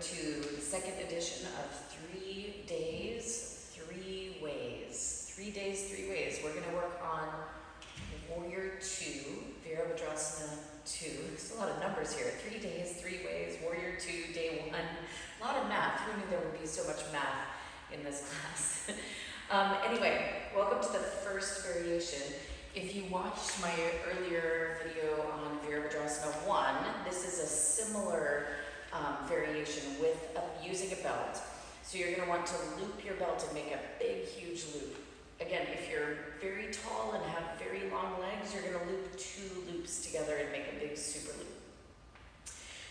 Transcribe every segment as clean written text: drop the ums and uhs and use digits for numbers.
to the second edition of 3 days, 3 ways. 3 days, 3 ways. We're going to work on Warrior 2, Virabhadrasana 2. There's a lot of numbers here. 3 days, 3 ways, Warrior 2, day 1. A lot of math. Who knew there would be so much math in this class? Anyway, welcome to the first variation. If you watched my earlier video on Virabhadrasana 1, this is a similar variation with using a belt. So you're going to want to loop your belt and make a big, huge loop. Again, if you're very tall and have very long legs, you're going to loop 2 loops together and make a big super loop.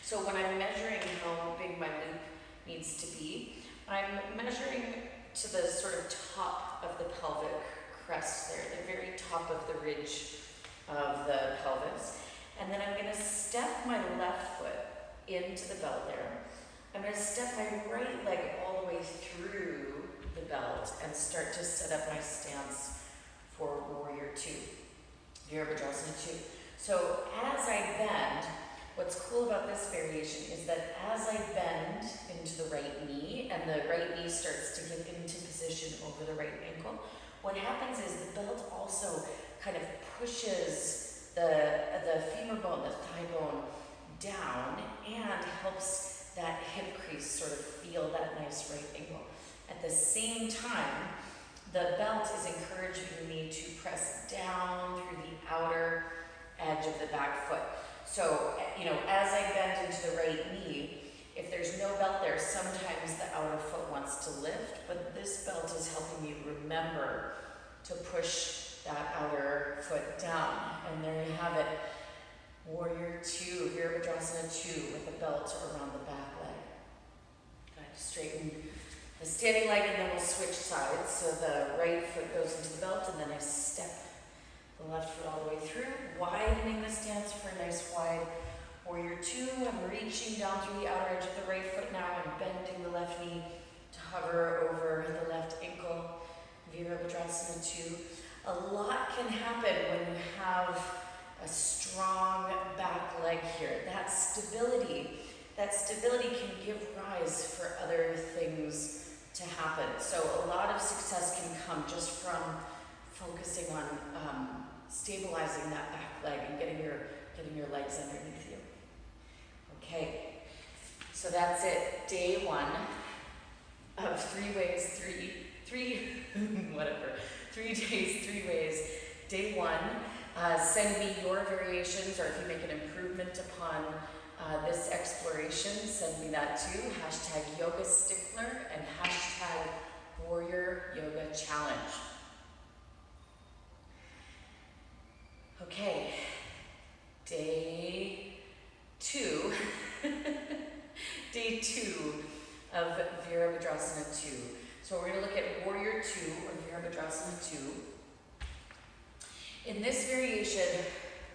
So when I'm measuring how big my loop needs to be, I'm measuring to the sort of top of the pelvic crest there, the very top of the ridge of the pelvis. And then I'm going to step my left foot into the belt there. I'm going to step my right leg all the way through the belt and start to set up my stance for Warrior 2, Virabhadrasana 2. So as I bend, what's cool about this variation is that as I bend into the right knee and the right knee starts to get into position over the right ankle, what happens is the belt also kind of pushes the femur bone, the thigh bone down and helps that hip crease sort of feel that nice right angle. At the same time, the belt is encouraging me to press down through the outer edge of the back foot. So, as I bend into the right knee, if there's no belt there, sometimes the outer foot wants to lift, but this belt is helping me remember to push that outer foot down. And there you have it, Warrior 2, Virabhadrasana 2 with the belt around the back leg. Got to straighten the standing leg and then we'll switch sides. So the right foot goes into the belt and then I step the left foot all the way through, widening the stance for a nice wide Warrior 2. I'm reaching down through the outer edge of the right foot now. I'm bending the left knee to hover over the left ankle. Virabhadrasana 2. A lot can happen when you have a strong back leg here. That stability can give rise for other things to happen. So a lot of success can come just from focusing on stabilizing that back leg and getting your legs underneath you. Okay, so that's it. Day 1 of 3 ways, 3 days, 3 ways. Day 1. Send me your variations, or if you make an improvement upon this exploration, send me that too. # yoga stickler and # warrior yoga challenge. Okay, day 2, day 2 of Virabhadrasana 2. So we're going to look at Warrior 2 or Virabhadrasana 2. In this variation,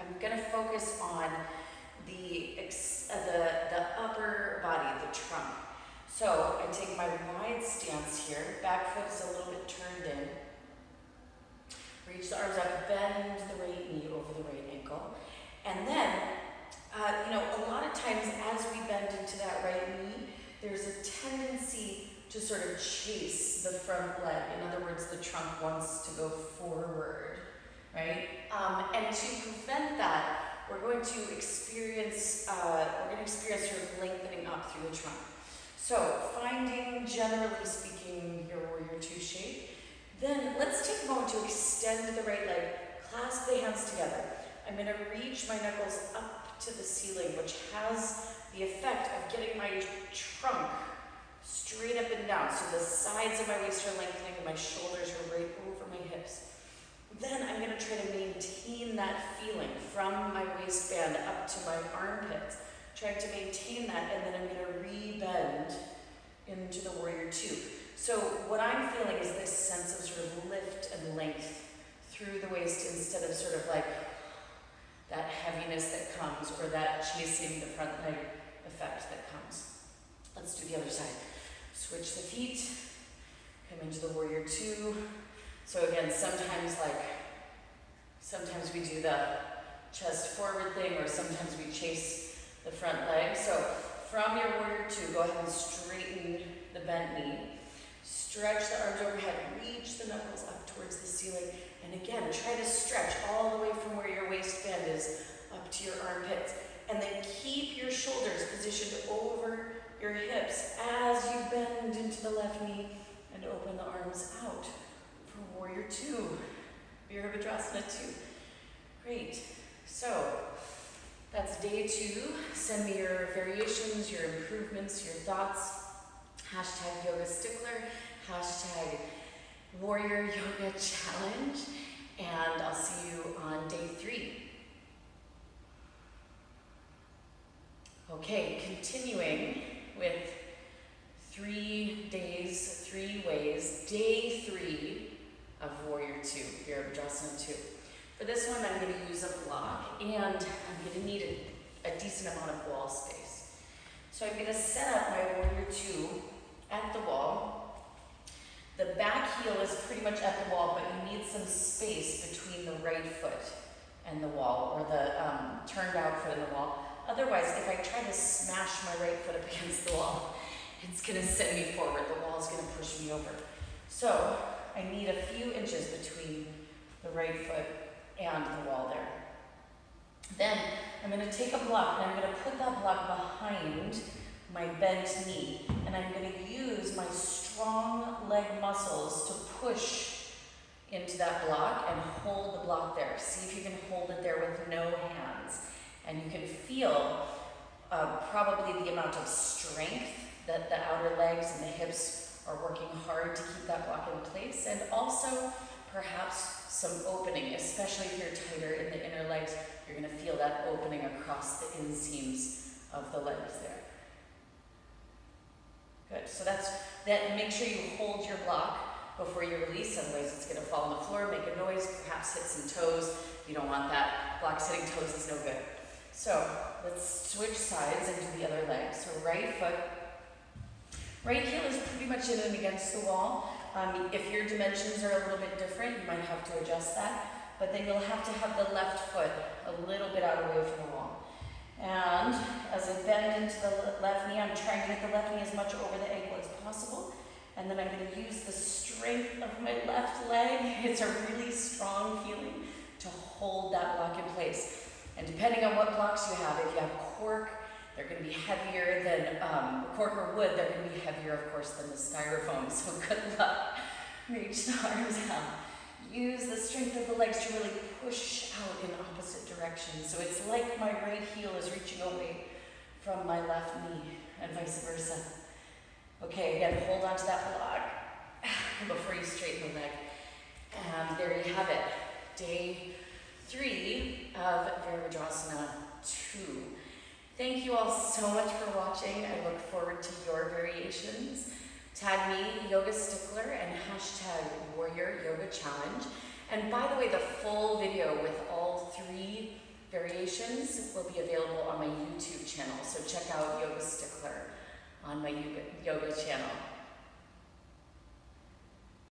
I'm going to focus on the upper body, the trunk. So I take my wide stance here, back foot is a little bit turned in. Reach the arms up, bend the right knee over the right ankle. And then, a lot of times as we bend into that right knee, there's a tendency to sort of chase the front leg. In other words, the trunk wants to go forward, right? And to prevent that, we're going to experience sort of lengthening up through the trunk. So finding, generally speaking, your Warrior 2 shape. Then let's take a moment to extend the right leg, clasp the hands together. I'm going to reach my knuckles up to the ceiling, which has the effect of getting my trunk straight up and down. So the sides of my waist are lengthening and my shoulders are right over my hips. Then I'm going to try to maintain that feeling from my waistband up to my armpits. Trying to maintain that, and then I'm going to re-bend into the Warrior 2. So what I'm feeling is this sense of sort of lift and length through the waist instead of sort of like that heaviness that comes or that chasing the front leg effect that comes. Let's do the other side. Switch the feet, come into the Warrior 2. So again, sometimes we do the chest forward thing, or sometimes we chase the front leg. So from your warrior two, go ahead and straighten the bent knee. Stretch the arms overhead, reach the knuckles up towards the ceiling. And again, try to stretch all the way from where your waistband is up to your armpits. And then keep your shoulders positioned over your hips as you bend into the left knee and open the arms out for warrior two, Virabhadrasana 2. Great. So that's day 2. Send me your variations, your improvements, your thoughts. Hashtag yoga stickler, hashtag warrior yoga challenge. And I'll see you on day 3. Okay, continuing with 3 days, 3 ways. Day 3 of warrior 2, Virabhadrasana 2. For this one, I'm going to use a block, and I'm going to need a decent amount of wall space. So I'm going to set up my warrior 2 at the wall. The back heel is pretty much at the wall, but you need some space between the right foot and the wall, or the turned out foot and the wall. Otherwise, if I try to smash my right foot up against the wall, it's going to send me forward. The wall is going to push me over. So I need a few inches between the right foot and the wall there. Then I'm going to take a block and I'm going to put that block behind my bent knee, and I'm going to use my strong leg muscles to push into that block and hold the block there. See if you can hold it there with no hands. And you can feel probably the amount of strength that the outer legs and the hips are working hard to keep that block in place, and also perhaps some opening, especially if you're tighter in the inner legs. You're going to feel that opening across the inseams of the legs there. Good, so that. Make sure you hold your block before you release, otherwise it's going to fall on the floor, make a noise, perhaps hit some toes. You don't want that. Blocks hitting toes is no good. So let's switch sides and do the other leg. So right foot, right heel is pretty much in and against the wall. If your dimensions are a little bit different, you might have to adjust that, but then you'll have to have the left foot a little bit out away from the wall. And as I bend into the left knee, I'm trying to get the left knee as much over the ankle as possible. And then I'm going to use the strength of my left leg. It's a really strong feeling to hold that block in place. And depending on what blocks you have, if you have cork, they're going to be heavier than cork or wood. They're going to be heavier, of course, than the styrofoam. So good luck. Reach the arms out. Use the strength of the legs to really push out in opposite directions. So it's like my right heel is reaching away from my left knee and vice versa. Okay, again, hold on to that block before you straighten the leg. And there you have it. Day 3 of Virabhadrasana 2. Thank you all so much for watching. I look forward to your variations. Tag me, Yoga Stickler, and hashtag Warrior Yoga Challenge. And by the way, the full video with all 3 variations will be available on my YouTube channel. So check out Yoga Stickler on my yoga channel.